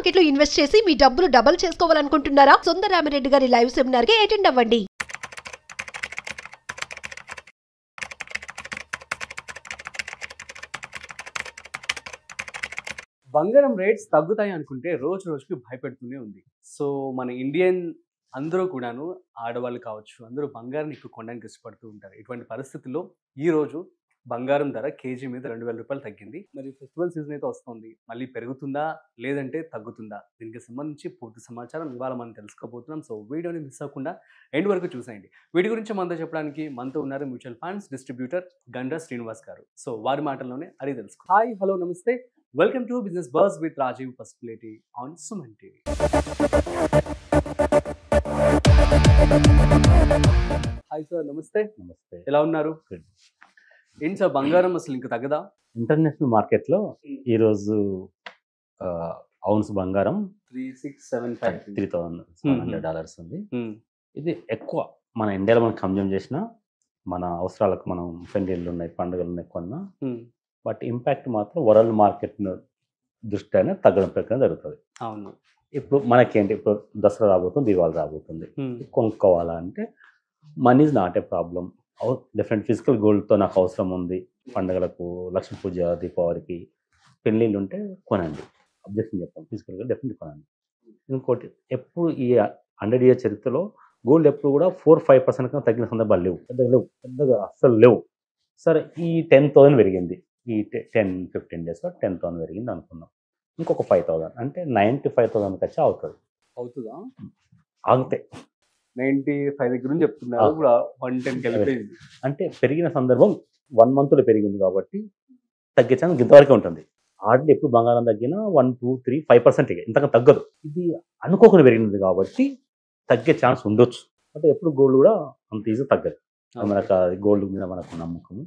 Market లో invest చేసి మీ డబ్బులు డబుల్ చేసుకోవాలనుకుంటున్నారా? సుందరరామిరెడ్డి గారి లైవ్ సెమినార్ కి అటెండ్ అవ్వండి. బంగారం రేట్స్ తగ్గుతాయి అనుకుంటే రోజు రోజుకి భయపెడుతూనే ఉంది. సో మన ఇండియన్ అందరూ కూడాను ఆడవాళ్ళు కావచ్చు అందరూ బంగారం ఎక్కువ కొనడానికి ఇష్టపడుతూ ఉంటారు. ఇటువంటి పరిస్థితుల్లో ఈ రోజు బంగారం ధర కేజీ మీద 2000 రూపాయలు తగ్గింది. మరి ఫెస్టివల్ సీజన్ అయితే వస్తుంది. మళ్ళీ పెరుగుతుందా లేదంటే తగ్గుతుందా? దీనికి సంబంధించి పూర్తి సమాచారం ఇవాళ మనం తెలుసుకోబోతున్నాం. సో వీడియోని మిస్ అవ్వకుండా ఎండ్ వరకు చూసేయండి. వీటి గురించి మనతో చెప్పడానికి మనతో ఉన్నారు mutual funds distributor Gandra Srinivas గారు. సో వారి మాటల్లోనే అడిగి తెలుసుకో. హాయ్, హలో, నమస్తే. Welcome to Business Buzz with Rajiv Pasupuleti on Suman TV. Hi sir, నమస్తే. నమస్తే. ఎలా ఉన్నారు? ఏంటి సార్, బంగారం అసలు ఇంకా తగ్గదా? ఇంటర్నేషనల్ మార్కెట్లో ఈరోజు ఔన్స్ బంగారం 3675 $3,700 ఉంది. ఇది ఎక్కువ మన ఇండియాలో మనం కన్జ్యూమ్ చేసిన మన అవసరాలకు మనం పెళ్లిళ్ళు ఉన్నాయి, పండుగలు ఉన్నాయి కొన్నా, బట్ ఇంపాక్ట్ మాత్రం వరల్డ్ మార్కెట్ దృష్ట్యానే తగ్గడం ప్రకారం జరుగుతుంది. అవును. ఇప్పుడు మనకేంటి, ఇప్పుడు దసరా రాబోతుంది, దీపావళి రాబోతుంది, కొనుక్కోవాలా అంటే money is not a problem. Different physical గోల్డ్తో నాకు అవసరం ఉంది, పండుగలకు, లక్ష్మీ పూజ, దీపావళికి, పెళ్ళిళ్ళు ఉంటే కొనండి, అబ్జెక్షన్ చెప్పాం. ఫిజికల్ గోల్డ్ డెఫినెట్లీ కొనండి. ఇంకోటి, ఎప్పుడు ఈ 100 year చరిత్రలో గోల్డ్ ఎప్పుడు కూడా 4-5% కన్నా తగ్గిన సందర్భాలు లేవు, పెద్దగా అస్సలు లేవు. సరే, ఈ 10,000 పెరిగింది, ఈ 10-15 daysలో 10,000 పెరిగింది అనుకున్నాం. ఇంకొక 5,000 అంటే 95,000 వచ్చి అవుతుందా? ఆగితే 95 దగ్గర నుంచి చెప్తున్నారు, ఇప్పుడు 110 కలిపేది. అంటే పెరిగిన సందర్భం 1 monthలో పెరిగింది కాబట్టి తగ్గే ఛాన్స్ ఇంతవరకే ఉంటుంది. ఆర్డర్లు ఎప్పుడు బంగారం తగ్గినా 1, 2, 3, 5% ఇంతగా తగ్గదు. ఇది అనుకోకుండా పెరిగినది కాబట్టి తగ్గే ఛాన్స్ ఉండొచ్చు. అంటే ఎప్పుడు గోల్డ్ కూడా అంత ఈజీ తగ్గదు. మనకు గోల్డ్ మీద మనకు నమ్మకము.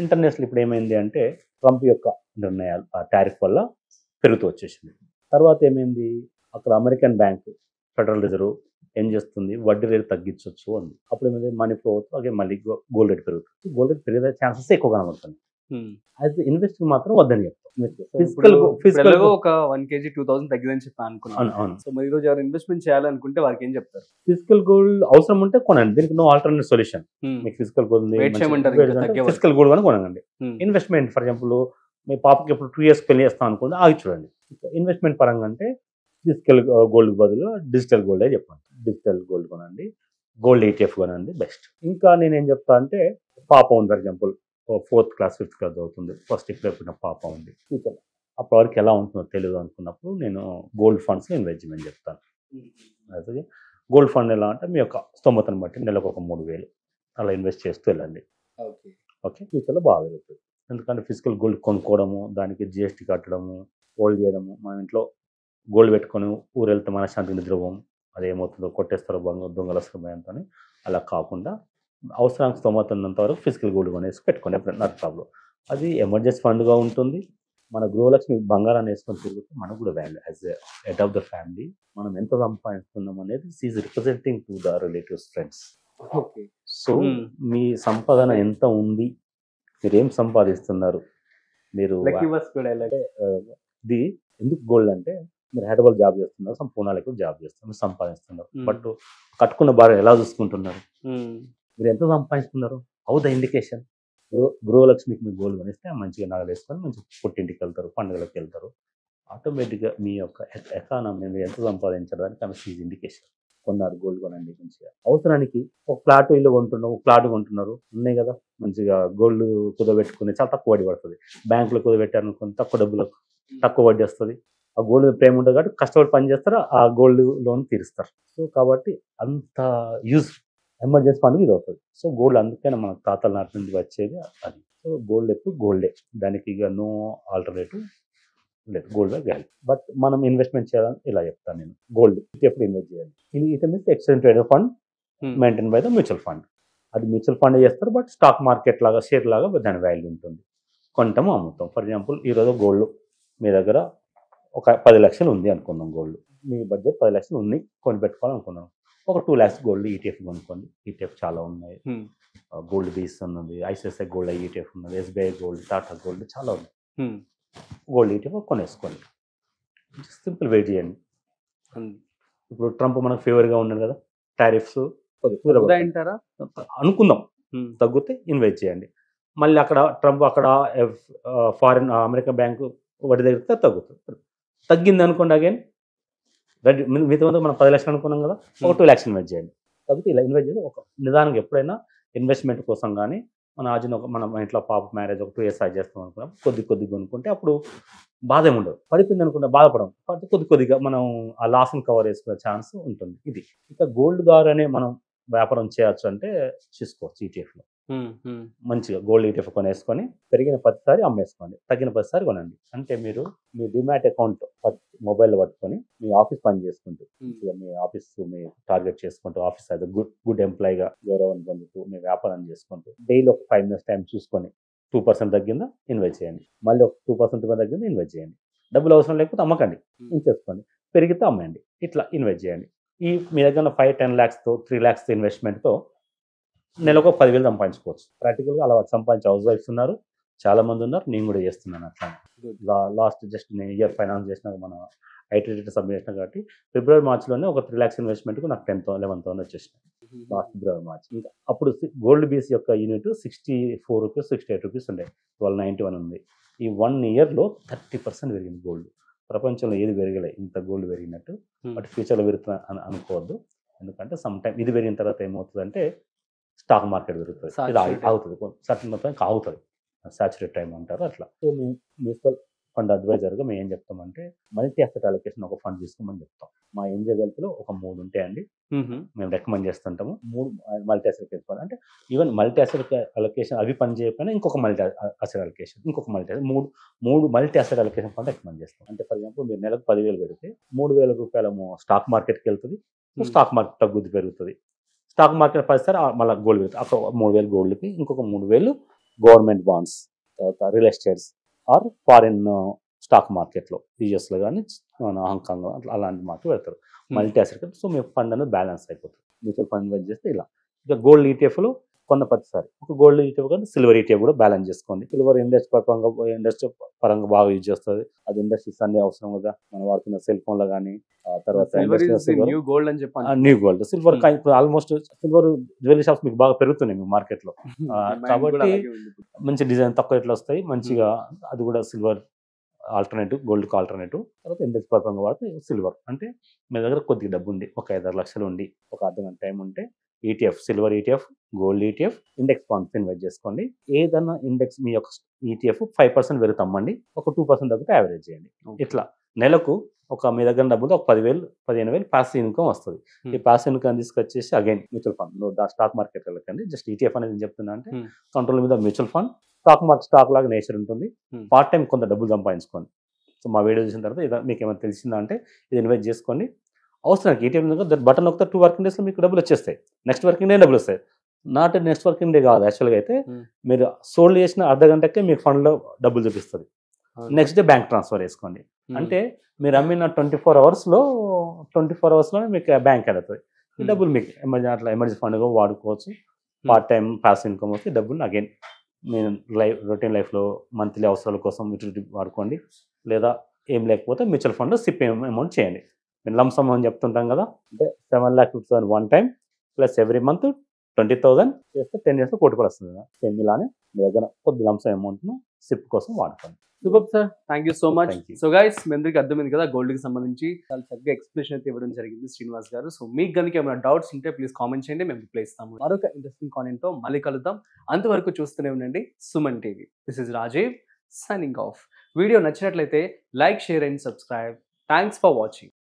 ఇంటర్నేషనల్ ఇప్పుడు ఏమైంది అంటే ట్రంప్ యొక్క నిర్ణయాలు, ఆ టారిఫ్ వల్ల పెరుగుతూ వచ్చేసింది. తర్వాత ఏమైంది, అక్కడ అమెరికన్ బ్యాంక్ ఫెడరల్ రిజర్వ్ ఏం చేస్తుంది, వడ్డీ రేటు తగ్గించవచ్చు అంది. అప్పుడు ఏమైంది, మనీ ఫ్లో అవుతుంది, అలాగే మళ్ళీ గోల్డ్ రేట్ పెరుగుతుంది. గోల్డ్ రేట్ పెరిగే ఛాన్సెస్ ఎక్కువ కనబడుతుంది. అయితే ఇన్వెస్టింగ్ మాత్రం వద్దని చెప్తాం. ఫిజికల్ ఒక 1 kg 2000 తగ్గిందని చెప్పి అనుకున్నాను. సో మరి ఈరోజు ఎవరు ఇన్వెస్ట్మెంట్ చేయాలనుకుంటే వారికి ఏం చెప్తారు? ఫిజికల్ గోల్డ్ అవసరం ఉంటే కొనండి, దీనికి నో ఆల్టర్నేట్ సొల్యూషన్. మీకు ఫిజికల్ గోల్డ్ ఫిజికల్ గోల్డ్ కానీ కొనండి. ఇన్వెస్ట్మెంట్ ఫర్ ఎగ్జాంపుల్ మీ పాపకి ఇప్పుడు 2 years పెళ్లి చేస్తాం అనుకోండి, ఆగి చూడండి. ఇన్వెస్ట్మెంట్ పరంగా అంటే ఫిజికల్ గోల్డ్ బదులు డిజిటల్ గోల్డే చెప్పండి. డిజిటల్ గోల్డ్ కొనండి, గోల్డ్ ETF కొనండి బెస్ట్. ఇంకా నేనేం చెప్తా అంటే, పాప ఉంది for example 4th class 5th class చదువుతుంది, ఫస్ట్ ఇప్పుడు ఎప్పుడు పాప ఉంది, ఫ్యూచర్ అప్పటి వరకు ఎలా ఉంటుందో తెలియదు అనుకున్నప్పుడు నేను గోల్డ్ ఫండ్స్లో ఇన్వెస్ట్మెంట్ చెప్తాను. అయితే గోల్డ్ ఫండ్ ఎలా అంటే మీ యొక్క స్తోమతను బట్టి నెలకు ఒక 3,000 అలా ఇన్వెస్ట్ చేస్తూ వెళ్ళండి. ఓకే, ఫ్యూచర్లో బాగా పెరుగుతుంది. ఎందుకంటే ఫిజికల్ గోల్డ్ కొనుక్కోవడము, దానికి GST కట్టడము, హోల్డ్ చేయడము, మన ఇంట్లో గోల్డ్ పెట్టుకొని ఊరు వెళ్తే మనశ్శాంతి నిద్రపోం, అదేమవుతుందో కొట్టేస్తారో దొంగల భయంతో, అలా కాకుండా అవసరానికి స్తోమత ఉన్నంత వరకు ఫిజికల్ గోల్డ్ కొనేసి పెట్టుకోండి, ఎప్పుడైనా ప్రాబ్లం. అది ఎమర్జెన్సీ ఫండ్గా ఉంటుంది. మన గృహలక్ష్మి బంగారాన్ని వేసుకొని తిరిగితే మనకు కూడా value as a head of the family. మనం ఎంత సంపాదిస్తున్నాం అనేది is representing to the relatives, friends. Okay, so మీ సంపాదన ఎంత ఉంది, మీరు ఏం సంపాదిస్తున్నారు, మీరు ఇది ఎందుకు గోల్డ్ అంటే, మీరు హైదరాబాద్ జాబ్ చేస్తున్నారు, పూనాలో కూడా జాబ్ చేస్తున్నారు, మీరు సంపాదిస్తున్నారు, బట్ కట్టుకున్న భార్య ఎలా చూసుకుంటున్నారు, మీరు ఎంత సంపాదిస్తున్నారు, హౌ ద ఇండికేషన్. గృహలక్ష్మికి మీరు గోల్డ్ కొనిస్తే మంచిగా నగలు వేసుకొని మంచి పుట్టింటికి వెళ్తారు, పండుగలకు వెళ్తారు. ఆటోమేటిక్గా మీ యొక్క ఎకానమీ మీరు ఎంత సంపాదించడానికి ఆమె ఈజ్ ఇండికేషన్. కొన్నారు గోల్డ్ కొనండి మంచిగా. అవసరానికి ఒక ఫ్లాట్ ఇల్లు కొంటున్నారు, ఒక ఫ్లాట్ కొంటున్నారు, ఉన్నాయి కదా మంచిగా గోల్డ్ కుదబెట్టుకుని చాలా తక్కువ వడ్డీ పడుతుంది. బ్యాంకులో కుదబెట్టారనుకుని తక్కువ డబ్బులకు తక్కువ వడ్డీ వస్తుంది. ఆ గోల్డ్ ప్రేమ ఉంటుంది కాబట్టి కష్టపడి పని చేస్తారు, ఆ గోల్డ్ లోన్ తీరుస్తారు. సో కాబట్టి అంత యూజ్ ఎమర్జెన్సీ ఫండ్ ఇది అవుతుంది. సో గోల్డ్ అందుకనే మన తాతల నాటి నుండి వచ్చేది అది. సో గోల్డ్ ఎప్పుడు గోల్డే, దానికి ఇక నో ఆల్టర్నేటివ్ లేదు, గోల్డ్ వాల్యూ. బట్ మనం ఇన్వెస్ట్మెంట్ చేయాలని ఇలా చెప్తాను నేను, గోల్డ్ ఎప్పుడు ఇన్వెస్ట్ చేయాలి. ఇది means exchange traded fund maintain by the mutual fund. అది మ్యూచువల్ ఫండ్ చేస్తారు, బట్ స్టాక్ మార్కెట్ లాగా షేర్ లాగా దాని వాల్యూ ఉంటుంది. కొంటాము, అమ్ముతాం. ఫర్ ఎగ్జాంపుల్ ఈరోజు గోల్డ్ మీ దగ్గర ఒక 10 లక్షలు ఉంది అనుకుందాం, గోల్డ్ మీ బడ్జెట్ 10 లక్షలు ఉంది, కొని పెట్టుకోవాలనుకున్నాం. ఒక 2 lakhs గోల్డ్ ETF కొనుక్కోండి. ETF చాలా ఉన్నాయి, గోల్డ్ బీస్ ఉన్నది, ICICI గోల్డ్ ETF ఉన్నది, SBI గోల్డ్, టాటా గోల్డ్ చాలా ఉంది. గోల్డ్ ETF కొనేసుకోండి, సింపుల్ వెయిట్ చేయండి. ఇప్పుడు ట్రంప్ మనకు ఫేవర్గా ఉన్నాడు కదా, టారిఫ్స్ అంటారా? అనుకుందాం తగ్గితే ఇన్వెస్ట్ చేయండి. మళ్ళీ అక్కడ ట్రంప్ అక్కడ ఫారిన్ అమెరికన్ బ్యాంకు వడ్డీ దగ్గర తగ్గుతుంది. తగ్గింది అనుకోండి అగైన్ మిగతా మనం 10 లక్షలు అనుకున్నాం కదా, ఒక 2 lakhs ఇన్వెస్ట్ చేయండి. తగ్గితే ఇలా ఇన్వెస్ట్ చేసి ఒక నిదానంగా ఎప్పుడైనా ఇన్వెస్ట్మెంట్ కోసం కానీ మన ఇంట్లో పాప మ్యారేజ్ ఒక 2 years చేస్తాం అనుకున్నాం, కొద్ది కొనుక్కుంటే అప్పుడు బాధ ఏమి ఉండదు. పడిపోయింది అనుకుంటే బాధపడం, కొద్దిగా మనం ఆ లాస్ని కవర్ చేసుకునే ఛాన్స్ ఉంటుంది. ఇది ఇక గోల్డ్ ద్వారానే మనం వ్యాపారం చేయొచ్చు అంటే చూసుకోవచ్చు. ఈటీఎఫ్లో మంచిగా గోల్డ్ ఈటీఎఫ్ కొనేసుకొని పెరిగిన ప్రతిసారి అమ్మేసుకోండి, తగ్గిన ప్రతిసారి కొనండి. అంటే మీరు మీ డిమాట్ అకౌంట్ మొబైల్లో పట్టుకొని మీ ఆఫీస్ పని చేసుకుంటూ మీ ఆఫీస్ మీ టార్గెట్ చేసుకుంటూ ఆఫీస్ అయితే గుడ్ ఎంప్లాయీగా గౌరవం పొందుతూ మీ వ్యాపారం చేసుకుంటూ డైలీ ఒక 5 minutes టైం చూసుకొని 2% తగ్గిందా ఇన్వెస్ట్ చేయండి, మళ్ళీ ఒక 2% తగ్గిందా ఇన్వెస్ట్ చేయండి. డబ్బులు అవసరం లేకపోతే అమ్మకండి, ఇంకేసుకోండి, పెరిగితే అమ్మండి, ఇట్లా ఇన్వెస్ట్ చేయండి. మీ దగ్గర 5-10 lakhsతో 3 lakhs ఇన్వెస్ట్మెంట్తో నెలకు 10,000 సంపాదించుకోవచ్చు. ప్రాక్టికల్గా అలా సంపాదించే హౌస్ వైఫ్స్ ఉన్నారు, చాలా మంది ఉన్నారు. నేను కూడా చేస్తున్నాను అట్లా. లాస్ట్ జస్ట్ నేను ఇయర్ ఫైనాన్స్ చేసిన మన ఐటీ రిటర్న్ సబ్మిట్ చేసిన కాబట్టి February Marchలోనే ఒక 3 lakhs ఇన్వెస్ట్మెంట్కు నాకు 10,000-11,000 వచ్చేసినాయి లాస్ట్ February March. ఇంకా అప్పుడు గోల్డ్ బీస్ యొక్క యూనిట్ 64 రూపీస్ 68 రూపీస్ ఉండే, 1291 ఉంది. ఈ 1 yearలో 30% పెరిగింది గోల్డ్. ప్రపంచంలో ఏది పెరగలే ఇంత గోల్డ్ పెరిగినట్టు. బట్ ఫ్యూచర్లో పెరుగుతుంది అని అనుకోవద్దు, ఎందుకంటే సమ్ టైం ఇది పెరిగిన తర్వాత ఏమవుతుందంటే స్టాక్ మార్కెట్ పెరుగుతుంది, ఇది ఆగుతుంది, సర్టన్ మొత్తం ఆగుతుంది, సాచురేట్ టైం అంటారు అట్లా. సో మేము మ్యూచువల్ ఫండ్ అడ్వైజర్గా మేము ఏం చెప్తామంటే మల్టీ అసెట్ అలొకేషన్ ఒక ఫండ్ తీసుకోమని చెప్తాం. మా ఎన్జే వెల్త్లో ఒక 3 ఉంటాయండి, మేము రికమెండ్ చేస్తుంటాము. 3 మల్టీ అసెట్ ఫండ్ అంటే ఈవెన్ మల్టీ అసెట్ అలొకేషన్ అవి పని చేయకపోయినా ఇంకొక మల్టీ అసెట్ అలొకేషన్, ఇంకొక మూడు multi asset allocation fund recommend చేస్తాం. అంటే ఫర్ ఎగ్జాంపుల్ మీరు నెలకు 10,000 పెడితే 3,000 రూపాయలు స్టాక్ మార్కెట్కి వెళ్తుంది, స్టాక్ మార్కెట్ తగ్గుద్ది పెరుగుతుంది. స్టాక్ మార్కెట్ 10 మళ్ళీ గోల్డ్ పెరుగుతుంది, అక్కడ 3,000 గోల్డ్కి ఇంకొక 3,000 గవర్నమెంట్ బాండ్స్, తర్వాత real estates or foreign stock మార్కెట్లో యూఎస్లో కానీ హాంకాంగ్ అలాంటి మార్కెట్ పెడతారు మల్టీ అసెట్. సో మీ ఫండ్ అనేది బ్యాలెన్స్ అయిపోతుంది. మ్యూచువల్ ఫండ్ ఇన్వెస్ట్ చేస్తే ఇలా. ఇక గోల్డ్ ఈటీఎఫ్లో కొన్న ప్రతిసారి ఒక గోల్డ్ ఈటీఎఫ్ కానీ సిల్వర్ ఈటీఎఫ్ కూడా బ్యాలెన్స్ చేసుకోండి. సిల్వర్ ఇండస్ట్రీ పరంగా బాగా యూజ్ చేస్తుంది. అది ఇండస్ట్రీస్ అన్ని అవసరం కదా, మనం వాడుతున్న సెల్ ఫోన్లో కానీ తర్వాత న్యూ గోల్డ్ అని చెప్పి new gold silver almost silver jewellery shops మీకు బాగా పెరుగుతున్నాయి మీ మార్కెట్లో. కాబట్టి మంచి డిజైన్ తక్కువ రేట్లు వస్తాయి మంచిగా. అది కూడా సిల్వర్ ఆల్టర్నేటివ్, గోల్డ్కి ఆల్టర్నేటివ్. తర్వాత ఇండెక్స్ పరంగా వాడితే సిల్వర్ అంటే మీ దగ్గర కొద్దిగా డబ్బు ఉంది, ఒక 5-6 లక్షలు ఉండి ఒక అర్ధగంట టైం ఉంటే ETF, silver ETF, gold ETF, index funds invest చేసుకోండి. ఏదన్నా ఇండెక్స్ మీ యొక్క ఈటీఎఫ్ 5% పెరుగుతామండి, ఒక 2% తగ్గితే యావరేజ్ చేయండి. ఇట్లా నెలకు ఒక మీ దగ్గర డబ్బులు ఒక 10,000-15,000 పాసివ్ ఇన్కమ్ వస్తుంది. ఈ పాసివ్ ఇన్కమ్ తీసుకొచ్చేసి again mutual fund stock market వెళ్ళకండి. జస్ట్ ఈటీఎఫ్ అనేది చెప్తున్నా అంటే కంట్రోల్ మీద మ్యూచువల్ ఫండ్, స్టాక్ లాగా నేచర్ ఉంటుంది. పార్ట్ టైం కొంత డబ్బులు సంపాదించుకోండి. సో మా వీడియో చూసిన తర్వాత ఇది మీకు ఏమైనా తెలిసిందా అంటే ఇది ఇన్వెస్ట్ చేసుకోండి. అవసరానికి ఈటీఎఫ్ బటన్ ఒక 2 working daysలో మీకు డబ్బులు వచ్చేస్తాయి, నెక్స్ట్ వర్కింగ్ డే డబ్బులు వస్తాయి. నాట్ నెక్స్ట్ వర్కింగ్ డే కాదు, యాక్చువల్గా అయితే మీరు సోల్డ్ చేసిన అర్ధగంటకే మీ ఫండ్లో డబ్బులు చూపిస్తుంది. నెక్స్ట్ డే బ్యాంక్ ట్రాన్స్ఫర్ చేసుకోండి. అంటే మీరు అమ్మిన 24 అవర్స్లోనే మీకు బ్యాంక్ అవుతుంది. ఈ డబ్బులు మీకు ఎమర్జెన్సీ ఫండ్గా వాడుకోవచ్చు. పార్ట్ టైం పాసివ్ ఇన్కమ్ వస్తే డబ్బులు అగైన్ మీరు రొటీన్ లైఫ్లో మంత్లీ అవసరాల కోసం యూటిలిటీ వాడుకోండి. లేదా ఏం లేకపోతే మ్యూచువల్ ఫండ్ సిప్ అమౌంట్ చేయండి. మేము లంసమ్ అని చెప్తుంటాం కదా, అంటే 7,50,000 one time plus every month 20,000 చేస్తే 10 years కోటి కూడా వస్తుంది కదా. సేమ్ ఇలానే మీ దగ్గర కొద్ది లంసమ్ అమౌంట్ను సిప్ కోసం వాడుకోండి. Super sir, thank you so much. So guys మీ అందరికీ అర్థమైంది కదా, గోల్డ్కి సంబంధించి చాలా చక్కగా ఎక్స్ప్లెనేషన్ అయితే ఇవ్వడం జరిగింది శ్రీనివాస్ గారు. సో మీకు కనుక ఏమైనా డౌట్స్ ఉంటే ప్లీజ్ కామెంట్ చేయండి, మేము రిప్లై ఇస్తాము. మరొక ఇంట్రెస్టింగ్ కాంటెంట్తో మళ్ళీ కలుద్దాం. అంతవరకు చూస్తూనే ఉండండి Suman TV. This is Rajiv signing off. Video నచ్చినట్లయితే like, share and subscribe. Thanks for watching.